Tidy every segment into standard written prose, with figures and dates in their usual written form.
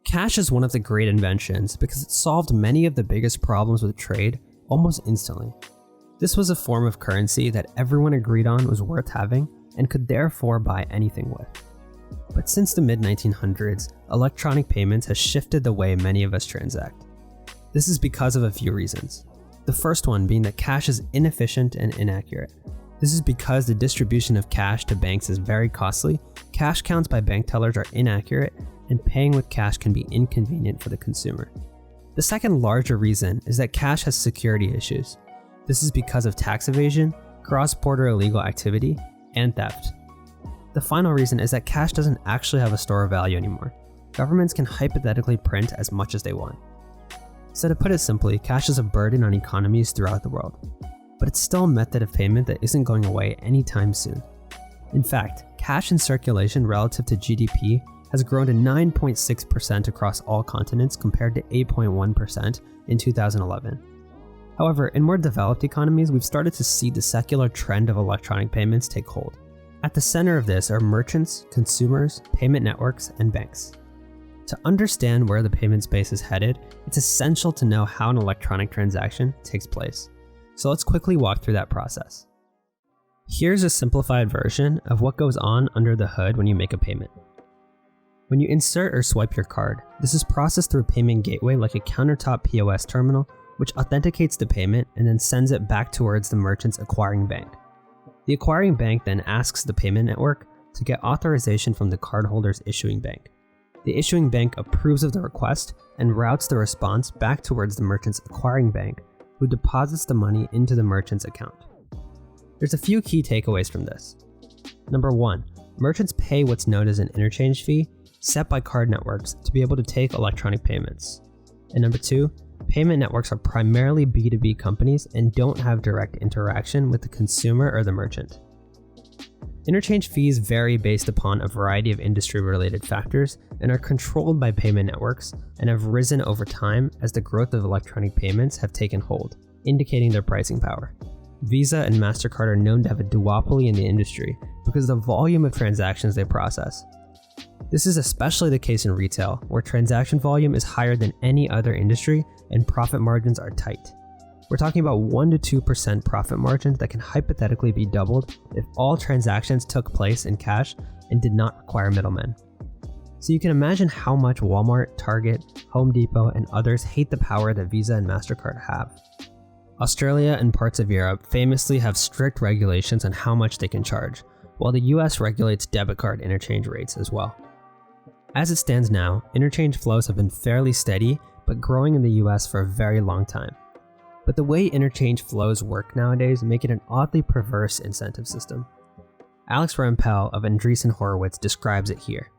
Cash is one of the great inventions because it solved many of the biggest problems with trade almost instantly. This was a form of currency that everyone agreed on was worth having and could therefore buy anything with. But since the mid-1900s, electronic payments has shifted the way many of us transact. This is because of a few reasons. The first one being that cash is inefficient and inaccurate. This is because the distribution of cash to banks is very costly, cash counts by bank tellers are inaccurate, and paying with cash can be inconvenient for the consumer. The second larger reason is that cash has security issues. This is because of tax evasion, cross-border illegal activity, and theft. The final reason is that cash doesn't actually have a store of value anymore. Governments can hypothetically print as much as they want. So to put it simply, cash is a burden on economies throughout the world. But it's still a method of payment that isn't going away anytime soon. In fact, cash in circulation relative to GDP has grown to 9.6% across all continents compared to 8.1% in 2011. However, in more developed economies, we've started to see the secular trend of electronic payments take hold. At the center of this are merchants, consumers, payment networks, and banks. To understand where the payment space is headed, it's essential to know how an electronic transaction takes place. So let's quickly walk through that process. Here's a simplified version of what goes on under the hood when you make a payment. When you insert or swipe your card, this is processed through a payment gateway like a countertop POS terminal, which authenticates the payment and then sends it back towards the merchant's acquiring bank. The acquiring bank then asks the payment network to get authorization from the cardholder's issuing bank. The issuing bank approves of the request and routes the response back towards the merchant's acquiring bank, who deposits the money into the merchant's account. There's a few key takeaways from this. Number 1, merchants pay what's known as an interchange fee set by card networks to be able to take electronic payments. And number 2, payment networks are primarily B2B companies and don't have direct interaction with the consumer or the merchant. Interchange fees vary based upon a variety of industry-related factors and are controlled by payment networks and have risen over time as the growth of electronic payments have taken hold, indicating their pricing power. Visa and MasterCard are known to have a duopoly in the industry because of the volume of transactions they process. This is especially the case in retail, where transaction volume is higher than any other industry and profit margins are tight. We're talking about 1 to 2% profit margins that can hypothetically be doubled if all transactions took place in cash and did not require middlemen. So you can imagine how much Walmart, Target, Home Depot, and others hate the power that Visa and MasterCard have. Australia and parts of Europe famously have strict regulations on how much they can charge, while the US regulates debit card interchange rates as well. As it stands now, interchange flows have been fairly steady, but growing in the US for a very long time. But the way interchange flows work nowadays make it an oddly perverse incentive system. Alex Rampell of Andreessen Horowitz describes it here.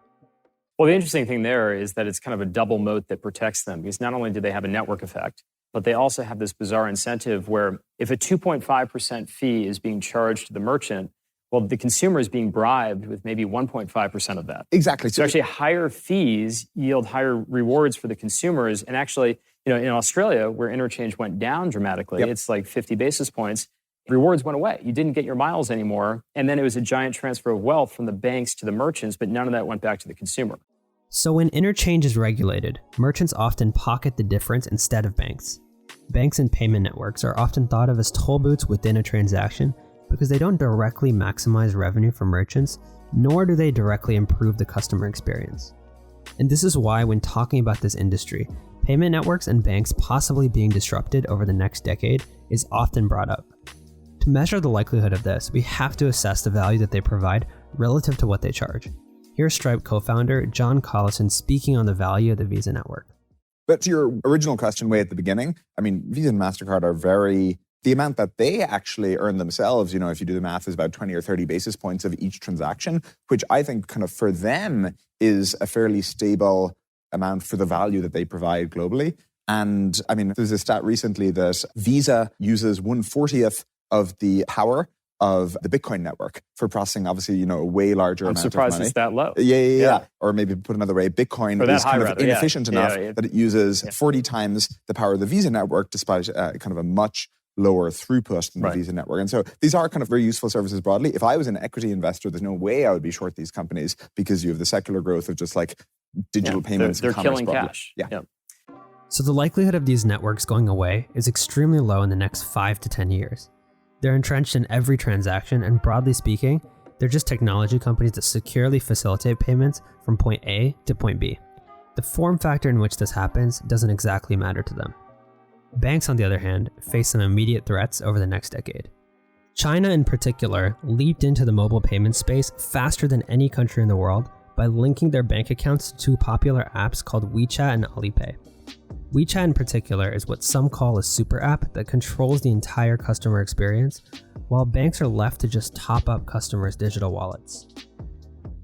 Well, the interesting thing there is that it's kind of a double moat that protects them, because not only do they have a network effect, but they also have this bizarre incentive where if a 2.5% fee is being charged to the merchant, well, the consumer is being bribed with maybe 1.5% of that. Exactly. So actually higher fees yield higher rewards for the consumers. And actually, in Australia, where interchange went down dramatically, it's like 50 basis points, rewards went away. You didn't get your miles anymore. And then it was a giant transfer of wealth from the banks to the merchants, but none of that went back to the consumer. So when interchange is regulated, merchants often pocket the difference instead of banks. Banks and payment networks are often thought of as toll booths within a transaction because they don't directly maximize revenue for merchants, nor do they directly improve the customer experience. And this is why when talking about this industry, payment networks and banks possibly being disrupted over the next decade is often brought up. To measure the likelihood of this, we have to assess the value that they provide relative to what they charge. Here's Stripe co-founder John Collison speaking on the value of the Visa network. But to your original question way at the beginning, Visa and MasterCard are the amount that they actually earn themselves, if you do the math, is about 20 or 30 basis points of each transaction, which I think kind of for them is a fairly stable amount for the value that they provide globally. And there's a stat recently that Visa uses 1/40th of the power of the Bitcoin network for processing, obviously, a way larger amount of money. I'm surprised it's that low. Yeah. Or maybe put another way, Bitcoin is kind of inefficient enough that it uses 40 times the power of the Visa network, despite kind of a much lower throughput than the Visa network. And so these are kind of very useful services broadly. If I was an equity investor, there's no way I would be short these companies because you have the secular growth of just like digital payments. They're and commerce killing broadly. cash. Yeah. Yep. So the likelihood of these networks going away is extremely low in the next 5 to 10 years. They're entrenched in every transaction, and broadly speaking, they're just technology companies that securely facilitate payments from point A to point B. The form factor in which this happens doesn't exactly matter to them. Banks, on the other hand, face some immediate threats over the next decade. China in particular leaped into the mobile payment space faster than any country in the world by linking their bank accounts to two popular apps called WeChat and Alipay. WeChat in particular is what some call a super app that controls the entire customer experience, while banks are left to just top up customers' digital wallets.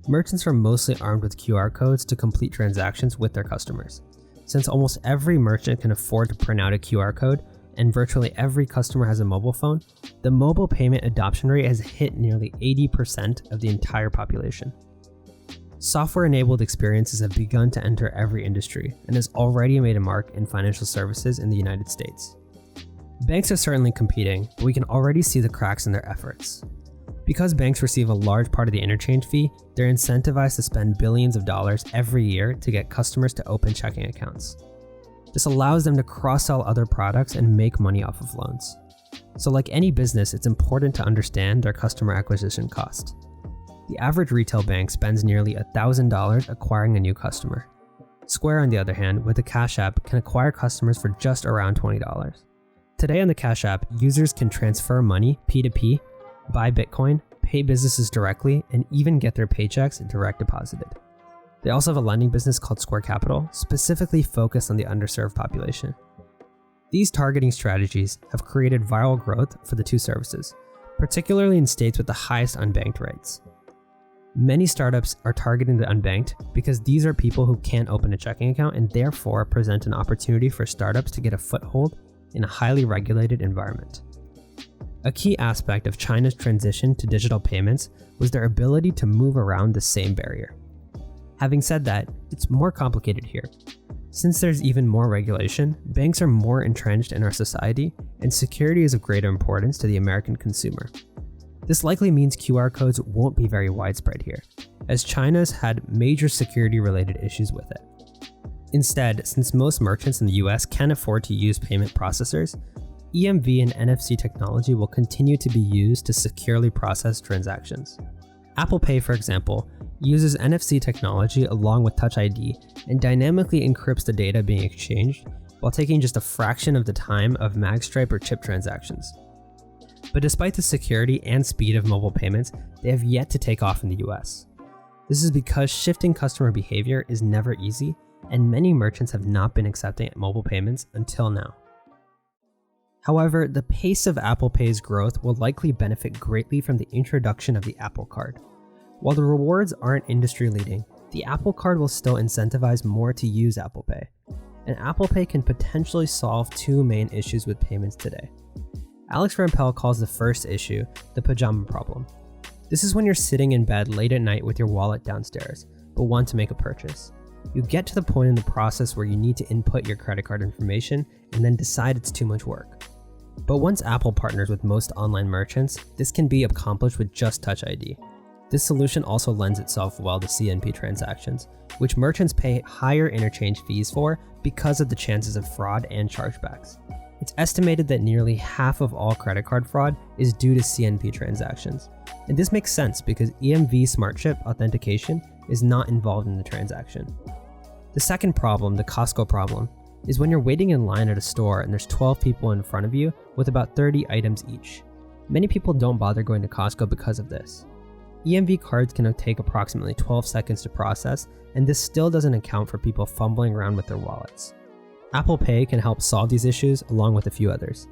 Merchants are mostly armed with QR codes to complete transactions with their customers. Since almost every merchant can afford to print out a QR code, and virtually every customer has a mobile phone, the mobile payment adoption rate has hit nearly 80% of the entire population. Software-enabled experiences have begun to enter every industry and has already made a mark in financial services in the United States. Banks are certainly competing, but we can already see the cracks in their efforts. Because banks receive a large part of the interchange fee, they're incentivized to spend billions of dollars every year to get customers to open checking accounts. This allows them to cross-sell other products and make money off of loans. So like any business, it's important to understand their customer acquisition cost. The average retail bank spends nearly $1,000 acquiring a new customer. Square, on the other hand, with the Cash App, can acquire customers for just around $20. Today on the Cash App, users can transfer money P2P, buy Bitcoin, pay businesses directly, and even get their paychecks direct deposited. They also have a lending business called Square Capital, specifically focused on the underserved population. These targeting strategies have created viral growth for the two services, particularly in states with the highest unbanked rates. Many startups are targeting the unbanked because these are people who can't open a checking account and therefore present an opportunity for startups to get a foothold in a highly regulated environment. A key aspect of China's transition to digital payments was their ability to move around the same barrier. Having said that, it's more complicated here. Since there's even more regulation, banks are more entrenched in our society, and security is of greater importance to the American consumer. This likely means QR codes won't be very widespread here, as China's had major security-related issues with it. Instead, since most merchants in the US can't afford to use payment processors, EMV and NFC technology will continue to be used to securely process transactions. Apple Pay, for example, uses NFC technology along with Touch ID and dynamically encrypts the data being exchanged while taking just a fraction of the time of magstripe or chip transactions. But despite the security and speed of mobile payments, they have yet to take off in the US. This is because shifting customer behavior is never easy, and many merchants have not been accepting mobile payments until now. However, the pace of Apple Pay's growth will likely benefit greatly from the introduction of the Apple Card. While the rewards aren't industry-leading, the Apple Card will still incentivize more to use Apple Pay. And Apple Pay can potentially solve two main issues with payments today. Alex Rampell calls the first issue the pajama problem. This is when you're sitting in bed late at night with your wallet downstairs, but want to make a purchase. You get to the point in the process where you need to input your credit card information and then decide it's too much work. But once Apple partners with most online merchants, this can be accomplished with just Touch ID. This solution also lends itself well to CNP transactions, which merchants pay higher interchange fees for because of the chances of fraud and chargebacks. It's estimated that nearly half of all credit card fraud is due to CNP transactions. And this makes sense because EMV Smart Chip Authentication is not involved in the transaction. The second problem, the Costco problem, is when you're waiting in line at a store and there's 12 people in front of you with about 30 items each. Many people don't bother going to Costco because of this. EMV cards can take approximately 12 seconds to process, and this still doesn't account for people fumbling around with their wallets. Apple Pay can help solve these issues along with a few others.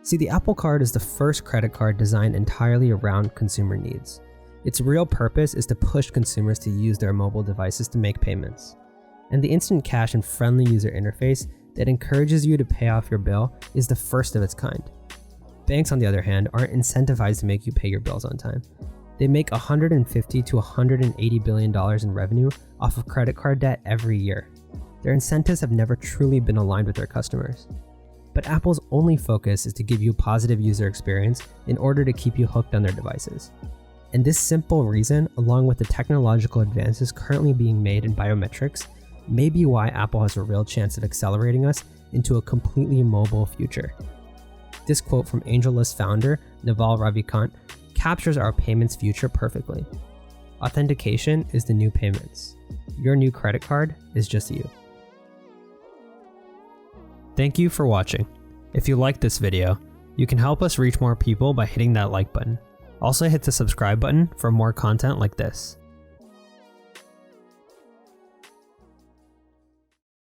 See, the Apple Card is the first credit card designed entirely around consumer needs. Its real purpose is to push consumers to use their mobile devices to make payments. And the instant cash and friendly user interface that encourages you to pay off your bill is the first of its kind. Banks, on the other hand, aren't incentivized to make you pay your bills on time. They make $150 to $180 billion in revenue off of credit card debt every year. Their incentives have never truly been aligned with their customers. But Apple's only focus is to give you a positive user experience in order to keep you hooked on their devices. And this simple reason, along with the technological advances currently being made in biometrics, may be why Apple has a real chance of accelerating us into a completely mobile future. This quote from AngelList founder Naval Ravikant captures our payments future perfectly. Authentication is the new payments. Your new credit card is just you. Thank you for watching. If you liked this video, you can help us reach more people by hitting that like button. Also hit the subscribe button for more content like this.